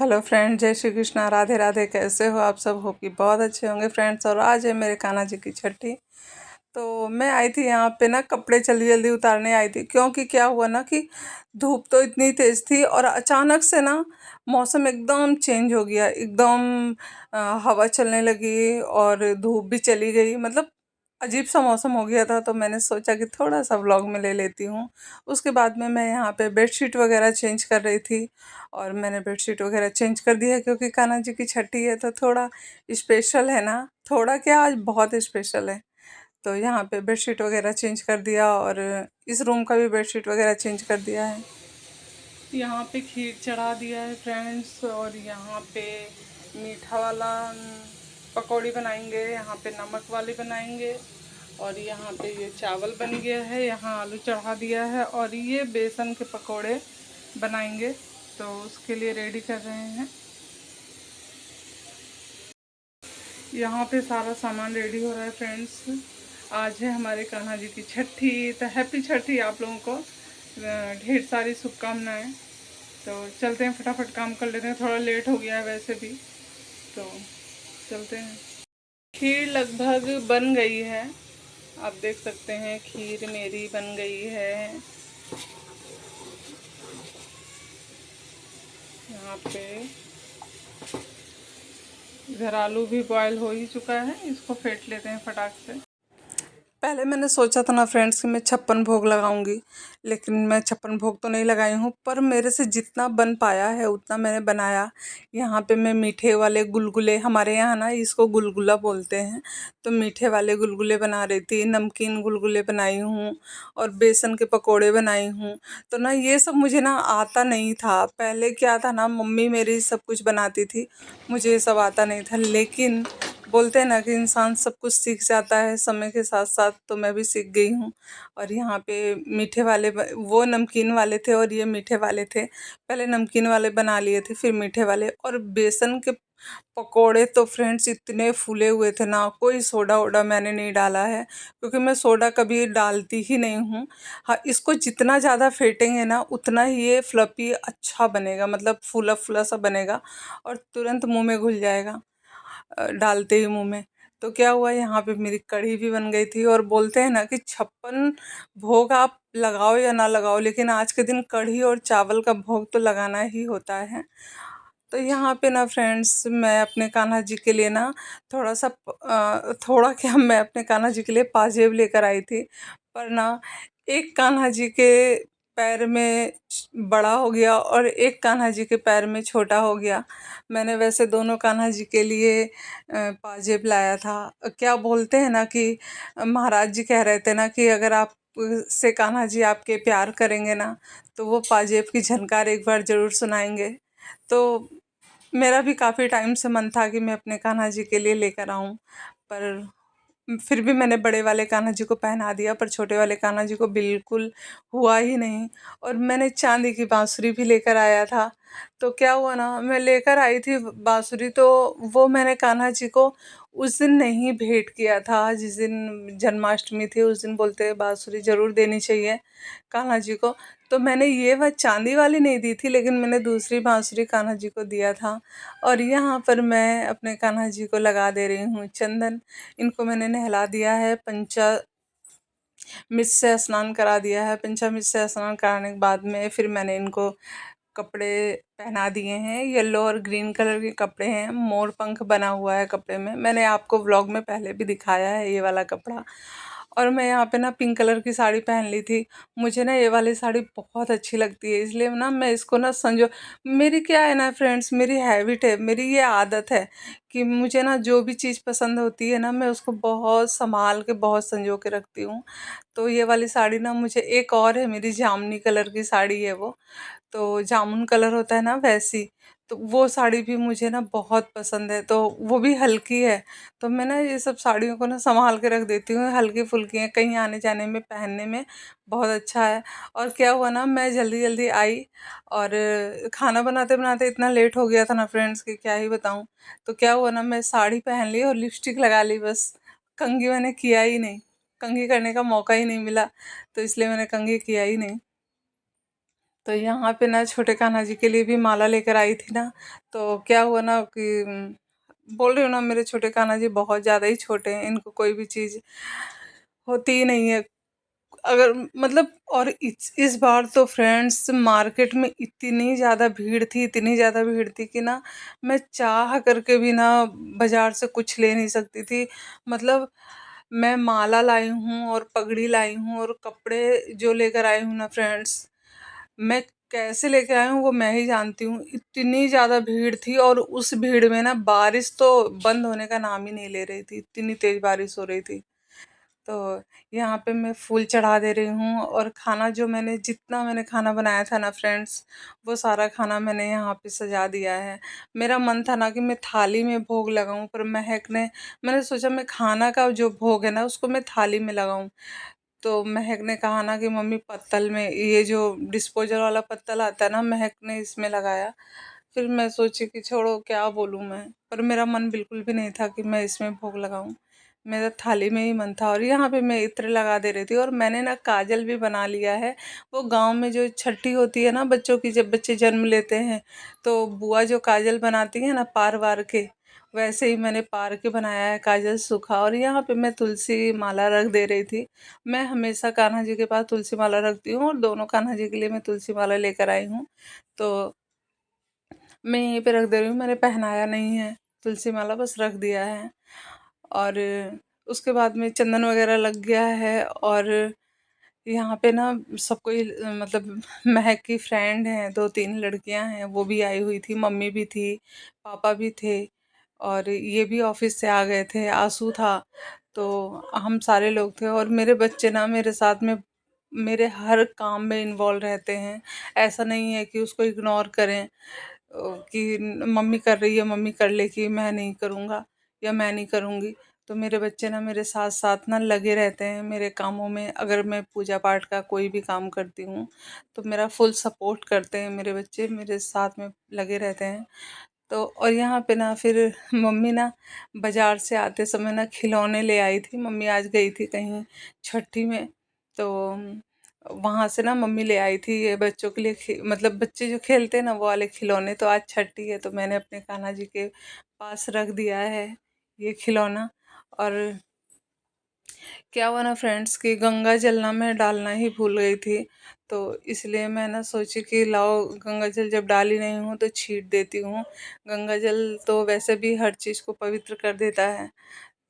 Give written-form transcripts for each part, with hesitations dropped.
Hello friend, जय श्री कृष्णा, राधे राधे। कैसे हो आप सब? हो कि बहुत अच्छे होंगे फ्रेंड्स। और आज है मेरे कान्हा जी की छठी। तो मैं आई थी यहाँ पे ना, कपड़े जल्दी जल्दी उतारने आई थी, क्योंकि क्या हुआ ना कि धूप तो इतनी तेज थी और अचानक से ना मौसम एकदम चेंज हो गया। एकदम हवा चलने लगी और धूप भी चली गई। मतलब अजीब सा मौसम हो गया था। तो मैंने सोचा कि थोड़ा सा व्लॉग में ले लेती हूँ। उसके बाद में मैं यहाँ पे बेडशीट वगैरह चेंज कर रही थी और मैंने बेडशीट वगैरह चेंज कर दिया, क्योंकि कान्हा जी की छठी है तो थोड़ा स्पेशल है ना। थोड़ा क्या, आज बहुत स्पेशल है। तो यहाँ पे बेडशीट वगैरह चेंज कर दिया और इस रूम का भी बेडशीट वगैरह चेंज कर दिया है। यहाँ पे खीर चढ़ा दिया है फ्रेंड्स, और यहाँ पे मीठा वाला पकौड़ी बनाएंगे, यहाँ पे नमक वाली बनाएंगे, और यहाँ पे ये चावल बन गया है, यहाँ आलू चढ़ा दिया है, और ये बेसन के पकौड़े बनाएंगे। तो उसके लिए रेडी कर रहे हैं। यहाँ पे सारा सामान रेडी हो रहा है फ्रेंड्स। आज है हमारे कान्हा जी की छठी। तो हैप्पी छठी आप लोगों को, ढेर सारी शुभकामनाएं। तो चलते हैं, फटाफट काम कर लेते हैं, थोड़ा लेट हो गया है वैसे भी। तो चलते हैं। खीर लगभग बन गई है, आप देख सकते हैं खीर मेरी बन गई है। यहाँ पे इधर आलू भी बॉयल हो ही चुका है, इसको फेंट लेते हैं फटाक से। पहले मैंने सोचा था ना फ्रेंड्स कि मैं 56 भोग लगाऊंगी, लेकिन मैं 56 भोग तो नहीं लगाई हूँ, पर मेरे से जितना बन पाया है उतना मैंने बनाया। यहाँ पे मैं मीठे वाले गुलगुले, हमारे यहाँ ना इसको गुलगुला बोलते हैं, तो मीठे वाले गुलगुले बना रही थी, नमकीन गुलगुले बनाई हूँ और बेसन के पकोड़े बनाई हूँ। तो ना ये सब मुझे ना आता नहीं था। पहले क्या था ना, मम्मी मेरी सब कुछ बनाती थी, मुझे ये सब आता नहीं था। लेकिन बोलते हैं ना कि इंसान सब कुछ सीख जाता है समय के साथ साथ, तो मैं भी सीख गई हूँ। और यहाँ पे मीठे वाले वो नमकीन वाले थे और ये मीठे वाले थे। पहले नमकीन वाले बना लिए थे, फिर मीठे वाले। और बेसन के पकोड़े तो फ्रेंड्स इतने फूले हुए थे ना, कोई सोडा वोडा मैंने नहीं डाला है, क्योंकि मैं सोडा कभी डालती ही नहीं हूँ। हाँ, इसको जितना ज़्यादा फेंटेंगे ना उतना ही ये फ्लपी अच्छा बनेगा, मतलब फूला फूला सा बनेगा और तुरंत मुंह में घुल जाएगा डालते ही मुंह में। तो क्या हुआ, यहाँ पे मेरी कढ़ी भी बन गई थी। और बोलते हैं ना कि 56 भोग आप लगाओ या ना लगाओ, लेकिन आज के दिन कढ़ी और चावल का भोग तो लगाना ही होता है। तो यहाँ पे ना फ्रेंड्स, मैं अपने कान्हा जी के लिए ना थोड़ा सा थोड़ा क्या, मैं अपने कान्हा जी के लिए पाजेब लेकर आई थी। पर ना एक कान्हा जी के पैर में बड़ा हो गया और एक कान्हा जी के पैर में छोटा हो गया। मैंने वैसे दोनों कान्हा जी के लिए पाजेब लाया था। क्या बोलते हैं ना कि महाराज जी कह रहे थे ना कि अगर आप से कान्हा जी आपके प्यार करेंगे ना, तो वो पाजेब की झनकार एक बार ज़रूर सुनाएंगे। तो मेरा भी काफ़ी टाइम से मन था कि मैं अपने कान्हा जी के लिए लेकर आऊं, पर फिर भी मैंने बड़े वाले कान्हा जी को पहना दिया, पर छोटे वाले कान्हा जी को बिल्कुल हुआ ही नहीं। और मैंने चांदी की बांसुरी भी लेकर आया था। तो क्या हुआ ना, मैं लेकर आई थी बांसुरी, तो वो मैंने कान्हा जी को उस दिन नहीं भेंट किया था, जिस दिन जन्माष्टमी थी। उस दिन बोलते हैं बांसुरी ज़रूर देनी चाहिए कान्हा जी को। तो मैंने ये वह चांदी वाली नहीं दी थी, लेकिन मैंने दूसरी बांसुरी कान्हा जी को दिया था। और यहाँ पर मैं अपने कान्हा जी को लगा दे रही हूँ चंदन। इनको मैंने नहला दिया है, पंचामृत से स्नान करा दिया है। पंचामृत से स्नान कराने के बाद में फिर मैंने इनको कपड़े पहना दिए हैं। येलो और ग्रीन कलर के कपड़े हैं, मोर पंख बना हुआ है कपड़े में। मैंने आपको व्लॉग में पहले भी दिखाया है ये वाला कपड़ा। और मैं यहाँ पे ना पिंक कलर की साड़ी पहन ली थी। मुझे ना ये वाली साड़ी बहुत अच्छी लगती है, इसलिए ना मैं इसको ना संजो, मेरी क्या है ना फ्रेंड्स, मेरी हैबिट है, मेरी ये आदत है कि मुझे ना जो भी चीज़ पसंद होती है ना, मैं उसको बहुत संभाल के, बहुत संजो के रखती हूँ। तो ये वाली साड़ी ना मुझे, एक और है मेरी जामुनी कलर की साड़ी है वो, तो जामुन कलर होता है ना वैसी। तो वो साड़ी भी मुझे ना बहुत पसंद है, तो वो भी हल्की है। तो मैं ना ये सब साड़ियों को ना संभाल के रख देती हूँ, हल्की फुल्की हैं, कहीं आने जाने में पहनने में बहुत अच्छा है। और क्या हुआ ना, मैं जल्दी जल्दी आई और खाना बनाते बनाते इतना लेट हो गया था ना फ्रेंड्स कि क्या ही बताऊँ। तो क्या हुआ ना, मैं साड़ी पहन ली और लिपस्टिक लगा ली बस। कंघी मैंने किया ही नहीं, कंघी करने का मौका ही नहीं मिला, तो इसलिए मैंने कंघी किया ही नहीं। तो यहाँ पे ना छोटे कान्हा जी के लिए भी माला लेकर आई थी ना। तो क्या हुआ ना कि बोल रही हूँ ना, मेरे छोटे कान्हा जी बहुत ज़्यादा ही छोटे हैं, इनको कोई भी चीज़ होती ही नहीं है। अगर मतलब, और इस बार तो फ्रेंड्स मार्केट में इतनी ज़्यादा भीड़ थी, इतनी ज़्यादा भीड़ थी कि ना मैं चाह करके भी ना बाजार से कुछ ले नहीं सकती थी। मतलब मैं माला लाई हूँ और पगड़ी लाई हूँ और कपड़े जो लेकर आई हूँ ना फ्रेंड्स, मैं कैसे लेके आई हूँ वो मैं ही जानती हूँ। इतनी ज़्यादा भीड़ थी और उस भीड़ में ना बारिश तो बंद होने का नाम ही नहीं ले रही थी, इतनी तेज बारिश हो रही थी। तो यहाँ पे मैं फूल चढ़ा दे रही हूँ और खाना जो मैंने जितना मैंने खाना बनाया था ना फ्रेंड्स, वो सारा खाना मैंने यहाँ पे सजा दिया है। मेरा मन था ना कि मैं थाली में भोग लगाऊं, पर महक ने मैंने सोचा मैं खाना का जो भोग है ना उसको मैं थाली में लगाऊं। तो महक ने कहा ना कि मम्मी पत्तल में, ये जो डिस्पोजल वाला पत्तल आता है ना, महक ने इसमें लगाया। फिर मैं सोची कि छोड़ो क्या बोलूँ मैं, पर मेरा मन बिल्कुल भी नहीं था कि मैं इसमें भोग लगाऊं। मेरा थाली में ही मन था। और यहाँ पे मैं इत्र लगा दे रही थी और मैंने ना काजल भी बना लिया है। वो गांव में जो छठी होती है ना बच्चों की, जब बच्चे जन्म लेते हैं तो बुआ जो काजल बनाती है ना पार वार के, वैसे ही मैंने पार के बनाया है काजल सूखा। और यहाँ पे मैं तुलसी माला रख दे रही थी। मैं हमेशा कान्हा जी के पास तुलसी माला रखती हूँ और दोनों कान्हा जी के लिए मैं तुलसी माला लेकर आई हूँ। तो मैं यहीं पे रख दे रही हूँ, मैंने पहनाया नहीं है तुलसी माला, बस रख दिया है। और उसके बाद में चंदन वगैरह लग गया है। और यहाँ पे ना सबको मतलब महक की फ्रेंड हैं, 2-3 लड़कियां हैं, वो भी आई हुई थी, मम्मी भी थी, पापा भी थे और ये भी ऑफिस से आ गए थे, आंसू था। तो हम सारे लोग थे और मेरे बच्चे ना मेरे साथ में मेरे हर काम में इन्वॉल्व रहते हैं। ऐसा नहीं है कि उसको इग्नोर करें, कि मम्मी कर रही है मम्मी कर लेगी, मैं नहीं करूँगा या मैं नहीं करूँगी। तो मेरे बच्चे ना मेरे साथ साथ ना लगे रहते हैं मेरे कामों में। अगर मैं पूजा पाठ का कोई भी काम करती हूँ तो मेरा फुल सपोर्ट करते हैं मेरे बच्चे, मेरे साथ में लगे रहते हैं। तो और यहाँ पे ना फिर मम्मी ना बाजार से आते समय ना खिलौने ले आई थी। मम्मी आज गई थी कहीं छठी में, तो वहाँ से ना मम्मी ले आई थी ये बच्चों के लिए मतलब बच्चे जो खेलते हैं ना वो वाले खिलौने। तो आज छठी है तो मैंने अपने कान्हा जी के पास रख दिया है ये खिलौना। और क्या हुआ ना फ्रेंड्स कि गंगा जल ना मैं डालना ही भूल गई थी। तो इसलिए मैं ना सोची कि लाओ गंगा जल जब डाली नहीं हूँ तो छीट देती हूँ। गंगा जल तो वैसे भी हर चीज़ को पवित्र कर देता है,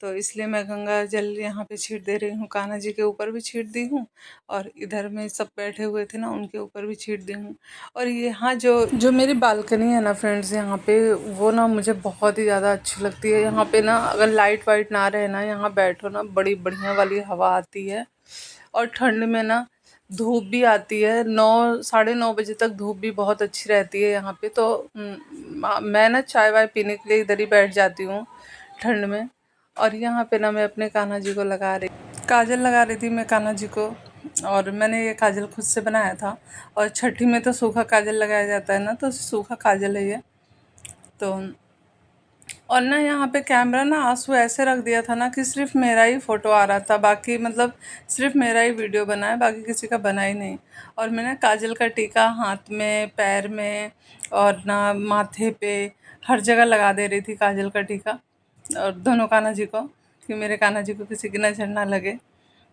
तो इसलिए मैं गंगा जल यहाँ पे छीट दे रही हूँ। कान्हा जी के ऊपर भी छीट दी हूँ और इधर में सब बैठे हुए थे ना उनके ऊपर भी छीट दी हूँ। और यहाँ जो जो मेरी बालकनी है ना फ्रेंड्स, यहाँ पे वो ना मुझे बहुत ही ज़्यादा अच्छी लगती है। यहाँ पे ना अगर लाइट वाइट ना रहे ना, यहाँ बैठो ना, बड़ी बढ़िया वाली हवा आती है। और ठंड में ना धूप भी आती है, 9 साढ़े 9 बजे तक धूप भी बहुत अच्छी रहती है यहाँ पे। तो मैं ना चाय वाय पीने के लिए इधर ही बैठ जाती हूँ ठंड में। और यहाँ पे ना मैं अपने कान्हा जी को काजल लगा रही थी मैं कान्हा जी को। और मैंने ये काजल खुद से बनाया था। और छठी में तो सूखा काजल लगाया जाता है ना, तो सूखा काजल है ये। तो और ना यहाँ पे कैमरा ना आंसू ऐसे रख दिया था ना कि सिर्फ मेरा ही फ़ोटो आ रहा था, बाकी मतलब सिर्फ मेरा ही वीडियो बना है, बाकी किसी का बना ही नहीं। और मैंने काजल का टीका हाथ में, पैर में और ना माथे पे हर जगह लगा दे रही थी काजल का टीका। और दोनों कान्हा जी को, कि मेरे कान्हा जी को किसी की नज़र ना लगे।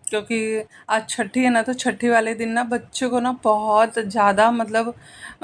क्योंकि आज छठी है ना, तो छठी वाले दिन ना बच्चों को ना बहुत ज़्यादा मतलब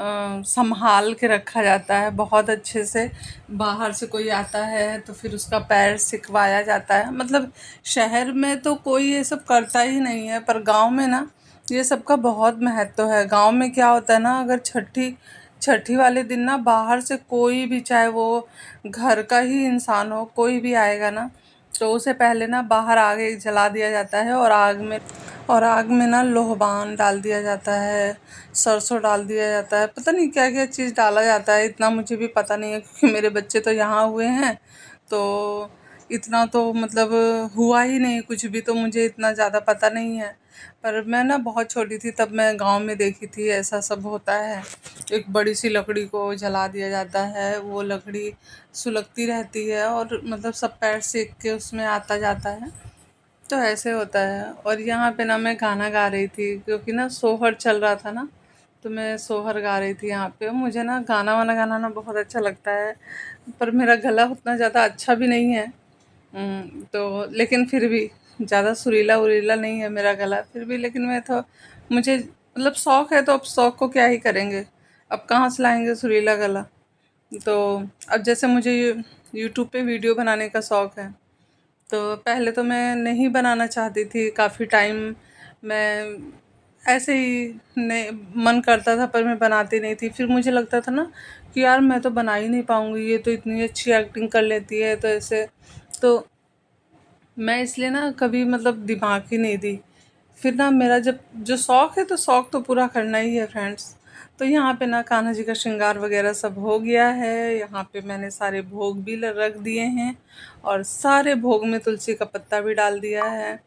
संभाल के रखा जाता है बहुत अच्छे से। बाहर से कोई आता है तो फिर उसका पैर सिकवाया जाता है। मतलब शहर में तो कोई ये सब करता ही नहीं है, पर गांव में ना ये सब का बहुत महत्व है। गांव में क्या होता है ना, अगर छठी छठी वाले दिन ना बाहर से कोई भी, चाहे वो घर का ही इंसान हो, कोई भी आएगा ना, तो उसे पहले ना बाहर आग एक जला दिया जाता है और आग में ना लोहबान डाल दिया जाता है, सरसों डाल दिया जाता है, पता नहीं क्या क्या चीज़ डाला जाता है, इतना मुझे भी पता नहीं है क्योंकि मेरे बच्चे तो यहाँ हुए हैं। तो इतना तो मतलब हुआ ही नहीं कुछ भी, तो मुझे इतना ज़्यादा पता नहीं है। पर मैं ना बहुत छोटी थी तब मैं गांव में देखी थी ऐसा सब होता है। एक बड़ी सी लकड़ी को जला दिया जाता है, वो लकड़ी सुलगती रहती है और मतलब सब पैर सेक के उसमें आता जाता है। तो ऐसे होता है। और यहाँ पे ना मैं गाना गा रही थी क्योंकि ना सोहर चल रहा था ना, तो मैं सोहर गा रही थी यहाँ पे। मुझे ना गाना वाना गाना ना बहुत अच्छा लगता है, पर मेरा गला उतना ज़्यादा अच्छा भी नहीं है। तो लेकिन फिर भी ज़्यादा सुरीला उरीला नहीं है मेरा गला, फिर भी लेकिन मैं तो मुझे मतलब शौक़ है, तो अब शौक़ को क्या ही करेंगे, अब कहाँ से लाएंगे सुरीला गला। तो अब जैसे मुझे यूट्यूब पे वीडियो बनाने का शौक़ है, तो पहले तो मैं नहीं बनाना चाहती थी काफ़ी टाइम। मैं ऐसे ही नहीं, मन करता था पर मैं बनाती नहीं थी। फिर मुझे लगता था ना कि यार मैं तो बना ही नहीं पाऊँगी, ये तो इतनी अच्छी एक्टिंग कर लेती है, तो ऐसे तो मैं इसलिए ना कभी मतलब दिमाग ही नहीं दी। फिर ना मेरा जब जो शौक़ है तो शौक़ तो पूरा करना ही है फ्रेंड्स। तो यहाँ पे ना कान्हा जी का श्रृंगार वगैरह सब हो गया है। यहाँ पे मैंने सारे भोग भी रख दिए हैं, और सारे भोग में तुलसी का पत्ता भी डाल दिया है।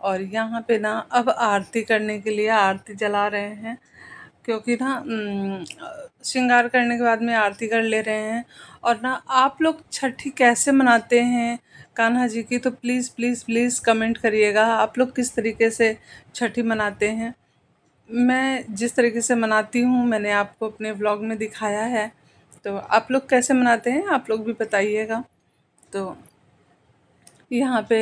और यहाँ पे ना अब आरती करने के लिए आरती जला रहे हैं, क्योंकि ना श्रृंगार करने के बाद में आरती कर ले रहे हैं। और ना आप लोग छठी कैसे मनाते हैं कान्हा जी की, तो प्लीज़ प्लीज़ प्लीज़ कमेंट करिएगा, आप लोग किस तरीके से छठी मनाते हैं। मैं जिस तरीके से मनाती हूँ मैंने आपको अपने व्लॉग में दिखाया है, तो आप लोग कैसे मनाते हैं आप लोग भी बताइएगा। तो यहाँ पे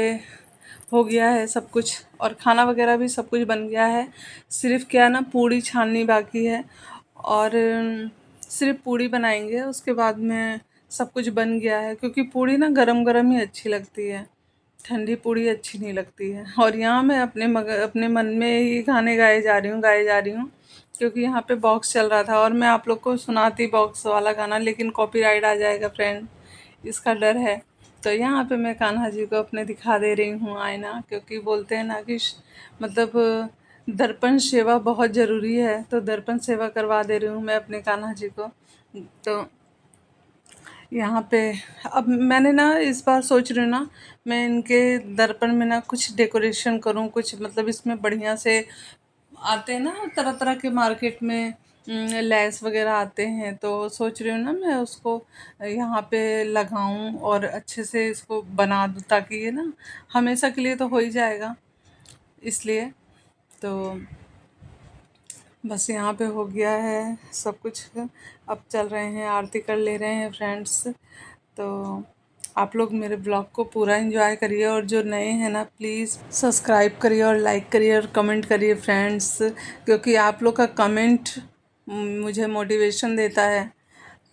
हो गया है सब कुछ, और खाना वगैरह भी सब कुछ बन गया है। सिर्फ क्या ना पूड़ी छाननी बाकी है, और सिर्फ पूड़ी बनाएंगे, उसके बाद में सब कुछ बन गया है। क्योंकि पूड़ी ना गरम गरम ही अच्छी लगती है, ठंडी पूड़ी अच्छी नहीं लगती है। और यहाँ मैं अपने मन में ही गाने गाए जा रही हूँ, क्योंकि यहाँ पे बॉक्स चल रहा था और मैं आप लोग को सुनाती बॉक्स वाला गाना, लेकिन कॉपीराइट आ जाएगा फ्रेंड, इसका डर है। तो यहाँ पे मैं कान्हा जी को अपने दिखा दे रही हूँ आईना, क्योंकि बोलते हैं ना कि मतलब दर्पण सेवा बहुत ज़रूरी है, तो दर्पण सेवा करवा दे रही हूँ मैं अपने कान्हा जी को। तो यहाँ पे अब मैंने ना इस बार सोच रही हूँ ना, मैं इनके दर्पण में ना कुछ डेकोरेशन करूँ, कुछ मतलब इसमें बढ़िया से आते हैं ना तरह तरह के मार्केट में लेस वगैरह आते हैं, तो सोच रही हूँ ना मैं उसको यहाँ पे लगाऊं और अच्छे से इसको बना दूँ, ताकि ये ना हमेशा के लिए तो हो ही जाएगा। इसलिए तो बस यहाँ पे हो गया है सब कुछ। अब चल रहे हैं आरती कर ले रहे हैं फ्रेंड्स। तो आप लोग मेरे ब्लॉग को पूरा एंजॉय करिए, और जो नए हैं ना प्लीज़ सब्सक्राइब करिए और लाइक करिए और कमेंट करिए फ्रेंड्स, क्योंकि आप लोग का कमेंट मुझे मोटिवेशन देता है।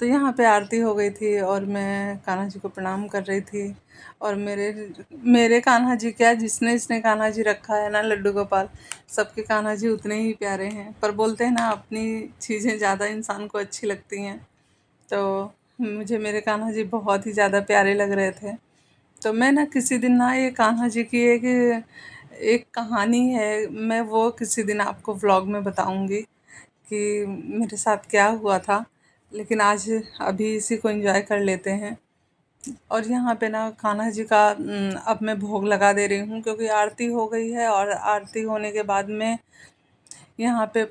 तो यहाँ पे आरती हो गई थी और मैं कान्हा जी को प्रणाम कर रही थी। और मेरे मेरे कान्हा जी क्या, जिसने इसने कान्हा जी रखा है ना लड्डू गोपाल, सबके कान्हा जी उतने ही प्यारे हैं। पर बोलते हैं ना अपनी चीज़ें ज़्यादा इंसान को अच्छी लगती हैं, तो मुझे मेरे कान्हा जी बहुत ही ज़्यादा प्यारे लग रहे थे। तो मैं ना किसी दिन ना ये कान्हा जी की एक एक कहानी है, मैं वो किसी दिन आपको व्लॉग में बताऊंगी कि मेरे साथ क्या हुआ था। लेकिन आज अभी इसी को एंजॉय कर लेते हैं। और यहाँ पे ना कान्हा जी का अब मैं भोग लगा दे रही हूँ, क्योंकि आरती हो गई है। और आरती होने के बाद में यहाँ पे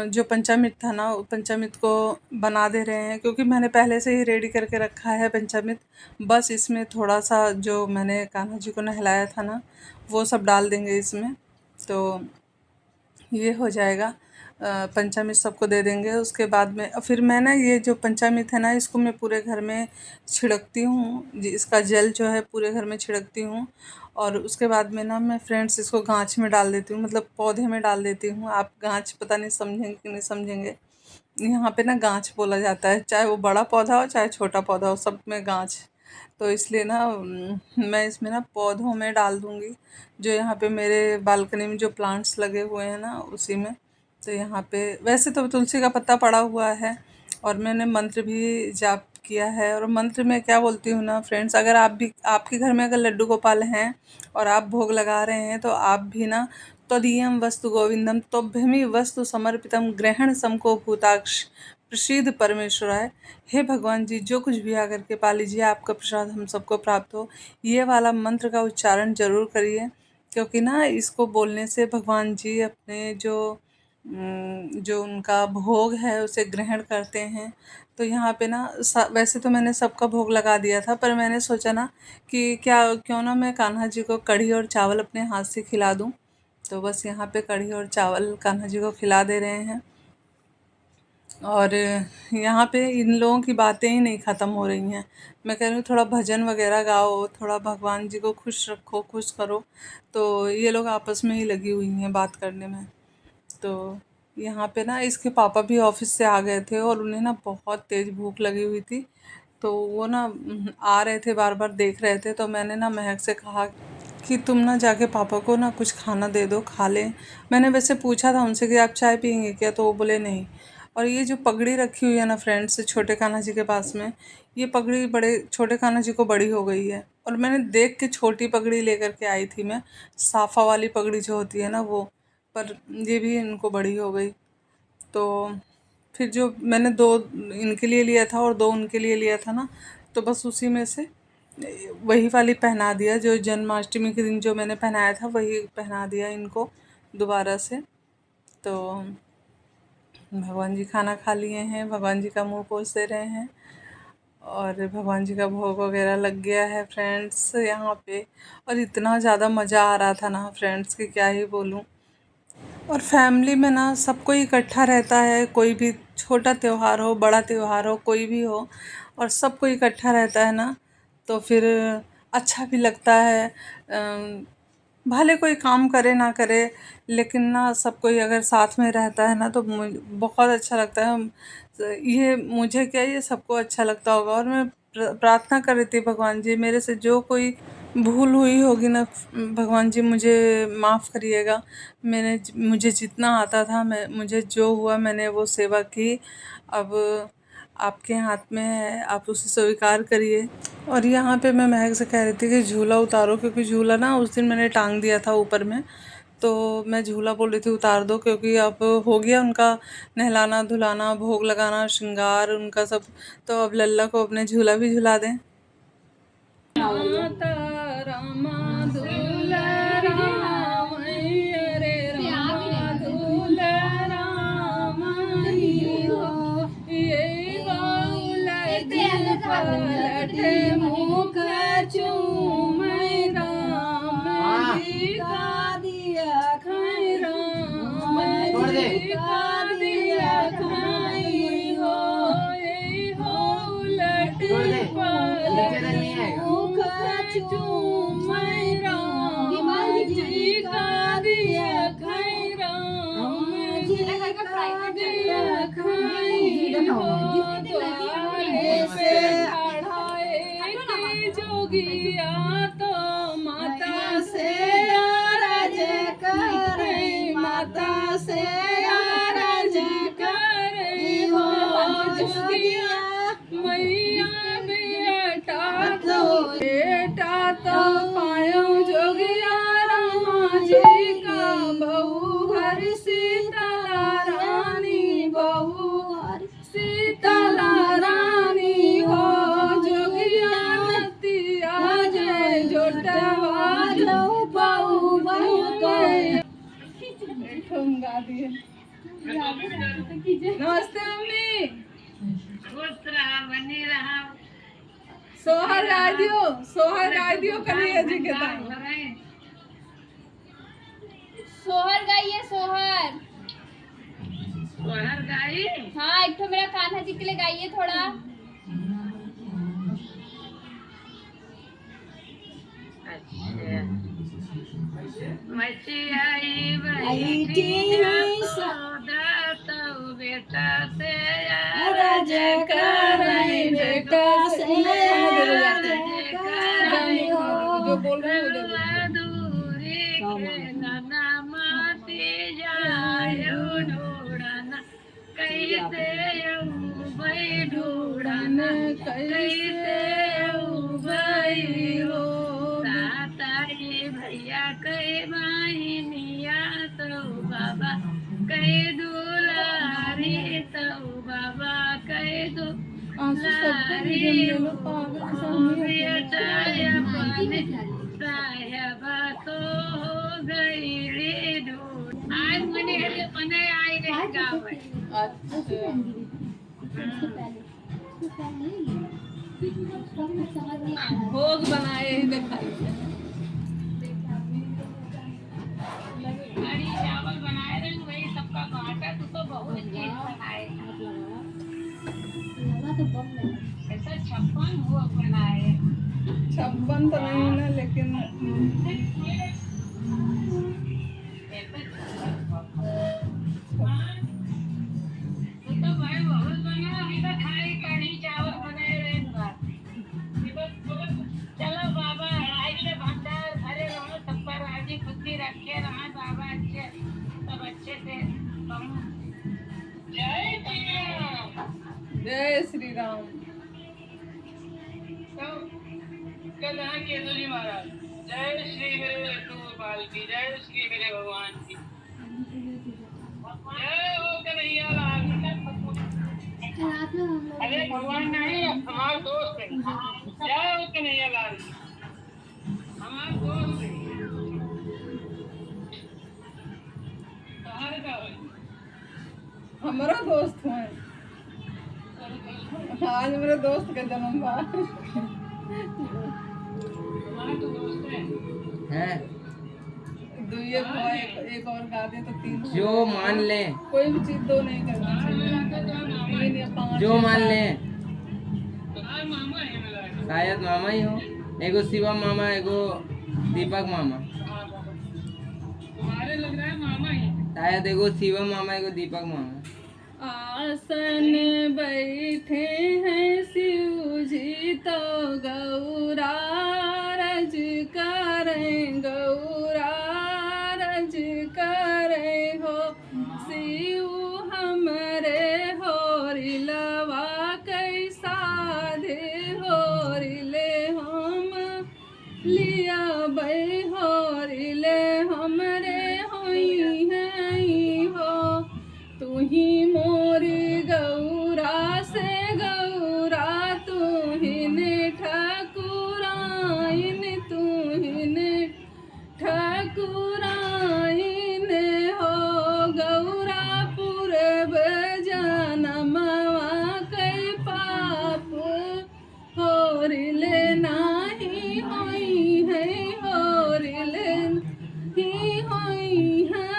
जो पंचामृत था ना, पंचामृत को बना दे रहे हैं, क्योंकि मैंने पहले से ही रेडी करके रखा है पंचामृत। बस इसमें थोड़ा सा जो मैंने कान्हा जी को नहलाया था ना, वो सब डाल देंगे इसमें, तो ये हो जाएगा। पंचामृत सबको दे देंगे। उसके बाद में फिर मैं ना ये जो पंचामृत है ना, इसको मैं पूरे घर में छिड़कती हूँ, इसका जल जो है पूरे घर में छिड़कती हूँ। और उसके बाद में ना मैं फ्रेंड्स इसको गांच में डाल देती हूँ, मतलब पौधे में डाल देती हूँ। आप गांच पता नहीं समझेंगे कि नहीं समझेंगे, यहाँ पे ना गांच बोला जाता है, चाहे वो बड़ा पौधा हो चाहे छोटा पौधा हो, सब में गांच। तो इसलिए ना मैं इसमें ना पौधों में डाल दूँगी, जो यहाँ पे मेरे बालकनी में जो प्लांट्स लगे हुए हैं ना उसी में। तो यहाँ पे वैसे तो तुलसी का पत्ता पड़ा हुआ है, और मैंने मंत्र भी जाप किया है। और मंत्र में क्या बोलती हूँ ना फ्रेंड्स, अगर आप भी, आपके घर में अगर लड्डू गोपाल हैं और आप भोग लगा रहे हैं, तो आप भी ना त्वदीयं वस्तु गोविंदम तोभ्यमी वस्तु समर्पितम ग्रहण समको भूताक्ष प्रसीद परमेश्वराय। हे भगवान जी, जो कुछ भी आकर के पा लीजिए, आपका प्रसाद हम सबको प्राप्त हो। ये वाला मंत्र का उच्चारण जरूर करिए, क्योंकि ना इसको बोलने से भगवान जी अपने जो उनका भोग है उसे ग्रहण करते हैं। तो यहाँ पे ना वैसे तो मैंने सबका भोग लगा दिया था, पर मैंने सोचा ना कि क्यों ना मैं कान्हा जी को कढ़ी और चावल अपने हाथ से खिला दूँ। तो बस यहाँ पे कढ़ी और चावल कान्हा जी को खिला दे रहे हैं। और यहाँ पे इन लोगों की बातें ही नहीं ख़त्म हो रही हैं। मैं कह रही हूँ थोड़ा भजन वगैरह गाओ, थोड़ा भगवान जी को खुश रखो, खुश करो, तो ये लोग आपस में ही लगी हुई हैं बात करने में। तो यहाँ पे ना इसके पापा भी ऑफिस से आ गए थे और उन्हें ना बहुत तेज़ भूख लगी हुई थी। तो वो ना आ रहे थे, बार बार देख रहे थे। तो मैंने ना महक से कहा कि तुम ना जाके पापा को ना कुछ खाना दे दो, खा लें। मैंने वैसे पूछा था उनसे कि आप चाय पियेंगे क्या, तो वो बोले नहीं। और ये जो पगड़ी रखी हुई है ना फ्रेंड्स छोटे कान्हा जी के पास में, ये पगड़ी बड़े छोटे कान्हा जी को बड़ी हो गई है। और मैंने देख के छोटी पगड़ी लेकर के आई थी मैं, साफा वाली पगड़ी जो होती है ना वो, पर ये भी इनको बड़ी हो गई। तो फिर जो मैंने 2 इनके लिए लिया था और 2 उनके लिए लिया था ना, तो बस उसी में से वही वाली पहना दिया, जो जन्माष्टमी के दिन जो मैंने पहनाया था वही पहना दिया इनको दोबारा से। तो भगवान जी खाना खा लिए हैं, भगवान जी का मुंह पोंछ दे रहे हैं और भगवान जी का भोग वगैरह लग गया है फ्रेंड्स यहाँ पे। और इतना ज़्यादा मज़ा आ रहा था ना फ्रेंड्स कि क्या ही बोलूँ। और फैमिली में ना सब कोई इकट्ठा रहता है, कोई भी छोटा त्यौहार हो, बड़ा त्यौहार हो, कोई भी हो, और सब कोई इकट्ठा रहता है ना, तो फिर अच्छा भी लगता है। भले कोई काम करे ना करे, लेकिन ना सब कोई अगर साथ में रहता है ना तो बहुत अच्छा लगता है। ये मुझे क्या, ये सबको अच्छा लगता होगा। और मैं प्रार्थना कर रही थी भगवान जी, मेरे से जो कोई भूल हुई होगी ना भगवान जी मुझे माफ़ करिएगा। मुझे जितना आता था, मुझे जो हुआ मैंने वो सेवा की। अब आपके हाथ में है, आप उसे स्वीकार करिए। और यहाँ पे मैं महक से कह रही थी कि झूला उतारो, क्योंकि झूला ना उस दिन मैंने टांग दिया था ऊपर में। तो मैं झूला बोल रही थी उतार दो, क्योंकि अब हो गया उनका नहलाना धुलाना, भोग लगाना, श्रृंगार उनका सब। तो अब लल्ला को अपने झूला भी झुला दें। माता रामा दूल्हा राम, अरे रामा दूल्हा राम, ये पलटे मुख चूमै, राम जी का दिया खाई, राम जी का दिया खाई हो, ये हो उलटे पलटे मुख चूमै, राम जी का दिया खाई, राम जी का दिया खाई हो, द्वारे से जोगिया तो माता से आरज करे, माता से आरज करे हो, जोगिया मैया बेटा तो पायो, जोगिया रामा जी का बहू हर शीतला रानी, बहू हर शीतला रानी हो, जोगिया नमस्ते मम्मी, सोहर गाय दियो कन्हैया जी के ताई। सोहर गाइए, सोहर गाई। हाँ, एक तो मेरा कान्हा जी के लिए गाइए थोड़ा। मची आई बेटा से रज करई, बेटा से रज करई हो, दूरी नाना माती जायो ढूढ़ना, कैसे भाई ढूढ़ना, कैसे भाई हो, भैया कई बहिनिया तो बाबा कई दुलारी, तो बाबा कई दुलारी, साहेबा तो हो गई ढूंढ। आज मैंने आई रही गाँव में। भोग बनाए ही दिखाई, कढ़ी चावल बनाए रहे वही सबका बांटा, तो बहुत चीज बनाए। ऐसा 56 वो बनाए 56 तो नहीं ना, लेकिन तो भाई बहुत बना अभी तो खाई कढ़ी चावल बनाए रहेगा चलो बाबा आई से भंडार भरे रहो सबका राजी खुशी रखे रहा बाबा अच्छे सब अच्छे से जय श्री राम जय श्री राम। तो कल यहाँ केशव जी महाराज जय श्री मेरे गोपाल की जय श्री मेरे भगवान की जय हो कन्हैया लाल अरे भगवान नहीं हमारे दोस्त है जय हो कन्हैया लाल हमारे दोस्त है कहाँ का है हमारा दोस्त है, आज मेरे दोस्त का जन्म बा। हमारा तो दोस्त है दुइये को एक और गा दे तो 3 जो मान ले कोई भी चीज 2 नहीं करना चाहिए, 3 या 5 जो मान ले तुम्हारा मामा है मेरा शायद मामा ही हो, एगो शिवम मामा एगो दीपक मामा, तुम्हारे लग रहा है मामा ही शायद एगो शिवम मामा एगो दीपक मामा। आसन बैठे हैं शिव जी तो गौरा रज करें, गौरा रज करें हो शिव हमरे होरिलवा कैसा दे होरिले हम लिया बै होरिले हमरे होई हैं हो तू ही मोरी गौरा से गौरा तू ही ने ठाकुराइन तू ही ने ठाकुराइन हो गौरा पूरब जनमवा कई पाप होरिले नाही होई है होरिले ही होई है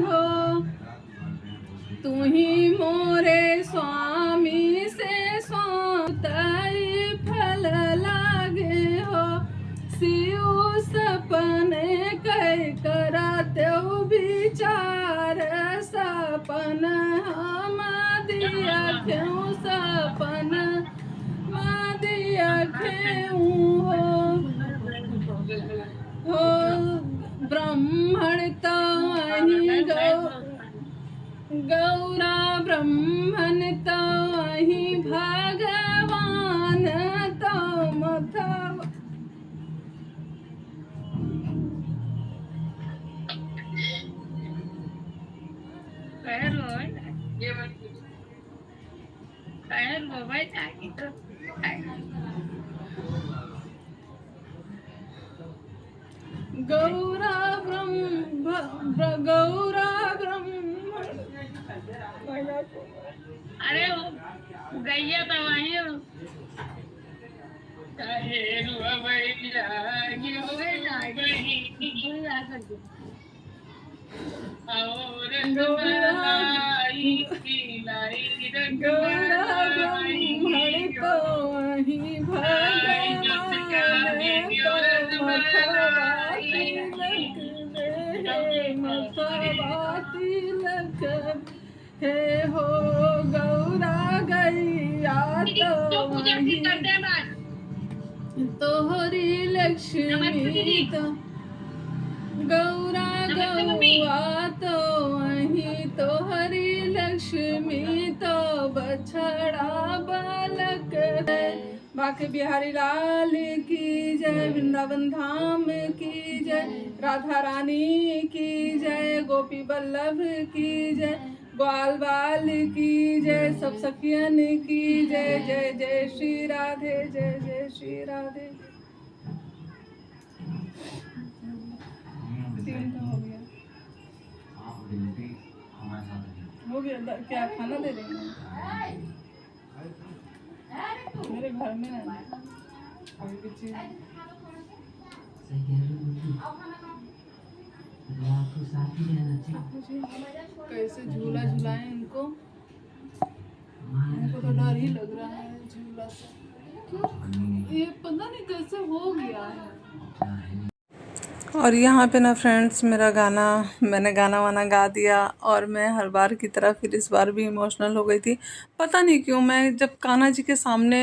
हो तू ही मोरे स्वामी से स्वामी फल लागे हो शिव सपने कई करते विचार सपन हम दिया क्यों सपन दिया क्यों हो ब्राह्मण तो वही गौरा ब्रह्मन तो ही भगवान तो मथा पैर ये पैर भाई जाएगी तो गौरा गौरा ब्रह्म अरे वो गैया तो वही हो गौरा ब्रह्मण तो वही भगवान तो मथवाती लख हे हो गौरा गैया तो वही तोहरी लक्ष्मी तो गौरा गौआ तो वही तोहरी लक्ष्मी तो बछड़ा बालक बाके बिहारी लाल की जय, वृंदावन धाम की जय, राधा रानी की जय, गोपी बल्लभ की जय, ग्वाल बाल की जय, सब सखियन की जय। जय जय श्री राधे, जय जय श्री राधे। 3 का हो गया, हो गया। क्या खाना दे देंगे मेरे घर में है अभी भी चीज कैसे झूला झुलाएं इनको, हमको तो डर ही लग रहा है। झूला से, क्यों ये पता नहीं कैसे हो गया है। और यहाँ पे ना फ्रेंड्स मैंने गाना वाना गा दिया और मैं हर बार की तरह फिर इस बार भी इमोशनल हो गई थी। पता नहीं क्यों मैं जब कान्हा जी के सामने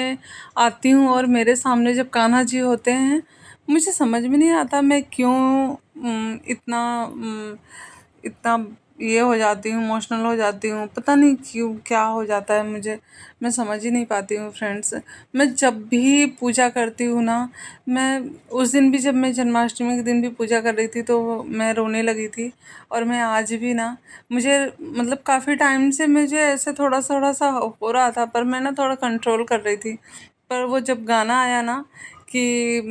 आती हूँ और मेरे सामने जब कान्हा जी होते हैं, मुझे समझ में नहीं आता मैं क्यों इतना ये हो जाती हूँ, इमोशनल हो जाती हूँ। पता नहीं क्यों क्या हो जाता है मुझे, मैं समझ ही नहीं पाती हूँ फ्रेंड्स। मैं जब भी पूजा करती हूँ ना, मैं उस दिन भी जब मैं जन्माष्टमी के दिन भी पूजा कर रही थी तो मैं रोने लगी थी। और मैं आज भी ना, मुझे मतलब काफ़ी टाइम से मुझे ऐसे थोड़ा सा हो रहा था, पर मैं ना थोड़ा कंट्रोल कर रही थी। पर वो जब गाना आया ना कि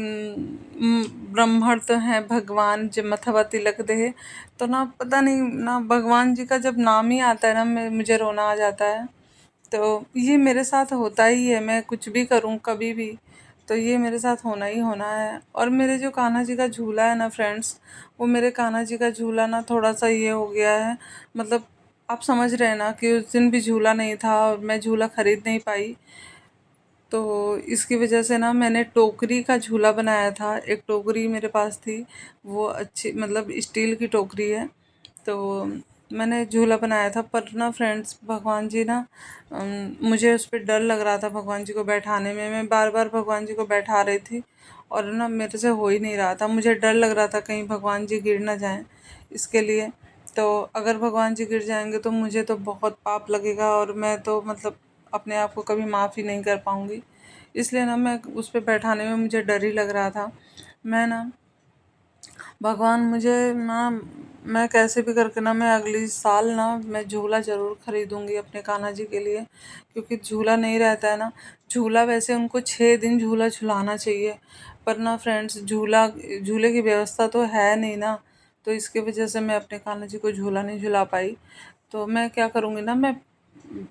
ब्रह्मण तो हैं भगवान जो मथवा तिलक दे, तो ना पता नहीं ना, भगवान जी का जब नाम ही आता है ना, मुझे रोना आ जाता है। तो ये मेरे साथ होता ही है, मैं कुछ भी करूं कभी भी, तो ये मेरे साथ होना ही होना है। और मेरे जो कान्हा जी का झूला है ना फ्रेंड्स, वो मेरे कान्हा जी का झूला ना थोड़ा सा ये हो गया है, मतलब आप समझ रहे हैं ना कि उस दिन भी झूला नहीं था और मैं झूला ख़रीद नहीं पाई। तो इसकी वजह से ना मैंने टोकरी का झूला बनाया था। एक टोकरी मेरे पास थी, वो अच्छी मतलब स्टील की टोकरी है, तो मैंने झूला बनाया था। पर ना फ्रेंड्स, भगवान जी ना मुझे उस पे डर लग रहा था भगवान जी को बैठाने में। मैं बार बार भगवान जी को बैठा रही थी और ना मेरे से हो ही नहीं रहा था। मुझे डर लग रहा था कहीं भगवान जी गिर ना जाएं, इसके लिए। तो अगर भगवान जी गिर जाएंगे तो मुझे तो बहुत पाप लगेगा और मैं तो मतलब अपने आप को कभी माफ़ ही नहीं कर पाऊँगी। इसलिए ना मैं उस पे बैठाने में मुझे डर ही लग रहा था। मैं ना भगवान मुझे ना, मैं कैसे भी करके ना, मैं अगली साल ना मैं झूला ज़रूर ख़रीदूँगी अपने कान्हा जी के लिए, क्योंकि झूला नहीं रहता है ना। झूला वैसे उनको 6 दिन झूला झुलाना चाहिए, पर ना फ्रेंड्स झूले की व्यवस्था तो है नहीं ना, तो इसकी वजह से मैं अपने कान्हा जी को झूला नहीं झुला पाई। तो मैं क्या करूँगी ना, मैं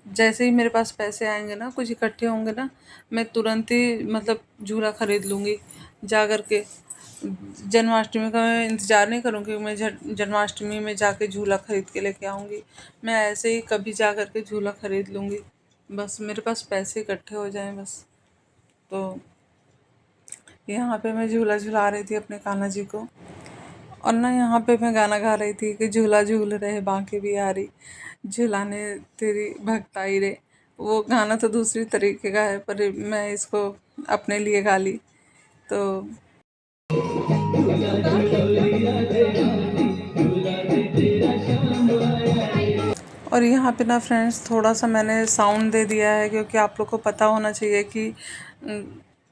जैसे ही मेरे पास पैसे आएंगे ना, कुछ इकट्ठे होंगे ना, मैं तुरंत ही मतलब झूला ख़रीद लूँगी जा कर के। जन्माष्टमी का मैं इंतज़ार नहीं करूँगी, मैं जन्माष्टमी में जाके झूला ख़रीद के लेके आऊँगी। मैं ऐसे ही कभी जा कर के झूला ख़रीद लूँगी, बस मेरे पास पैसे इकट्ठे हो जाएं बस। तो यहाँ पे मैं झूला झुला रही थी अपने कान्हा जी को, और ना यहाँ पे मैं गाना गा रही थी कि झूला झूल रहे बांके बिहारी, झूलाने तेरी भक्ताई रे। वो गाना तो दूसरी तरीके का है, पर मैं इसको अपने लिए गा ली। तो और यहाँ पे ना फ्रेंड्स, थोड़ा सा मैंने साउंड दे दिया है क्योंकि आप लोग को पता होना चाहिए कि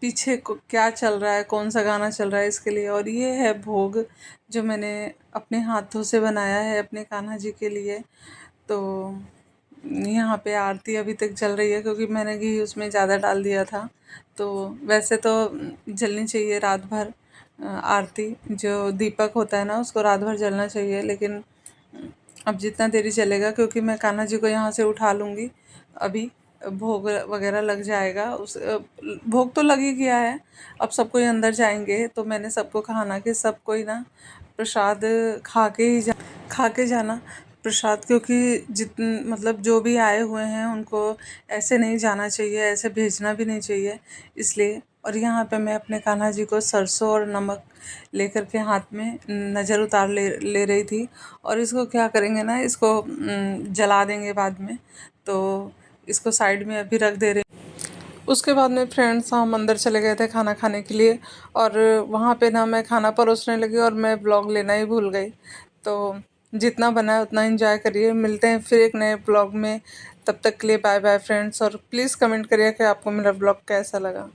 पीछे क्या चल रहा है, कौन सा गाना चल रहा है, इसके लिए। और ये है भोग जो मैंने अपने हाथों से बनाया है अपने कान्हा जी के लिए। तो यहाँ पे आरती अभी तक चल रही है क्योंकि मैंने घी उसमें ज़्यादा डाल दिया था। तो वैसे तो जलनी चाहिए रात भर आरती, जो दीपक होता है ना उसको रात भर जलना चाहिए, लेकिन अब जितना देरी चलेगा, क्योंकि मैं कान्हा जी को यहाँ से उठा लूँगी अभी, भोग वगैरह लग जाएगा। भोग तो लग ही गया है, अब सब कोई अंदर जाएंगे, तो मैंने सबको कहा कि सब कोई ना प्रसाद खा के जाना प्रसाद, क्योंकि मतलब जो भी आए हुए हैं उनको ऐसे नहीं जाना चाहिए, ऐसे भेजना भी नहीं चाहिए, इसलिए। और यहाँ पे मैं अपने कान्हा जी को सरसों और नमक लेकर के हाथ में नज़र उतार ले रही थी। और इसको क्या करेंगे ना, इसको जला देंगे बाद में, तो इसको साइड में अभी रख दे रहे। उसके बाद में फ्रेंड्स हम अंदर चले गए थे खाना खाने के लिए, और वहाँ पे ना मैं खाना परोसने लगी और मैं ब्लॉग लेना ही भूल गई। तो जितना बना है उतना एंजॉय करिए, मिलते हैं फिर एक नए ब्लॉग में। तब तक के लिए बाय बाय फ्रेंड्स, और प्लीज़ कमेंट करिए कि आपको मेरा ब्लॉग कैसा लगा।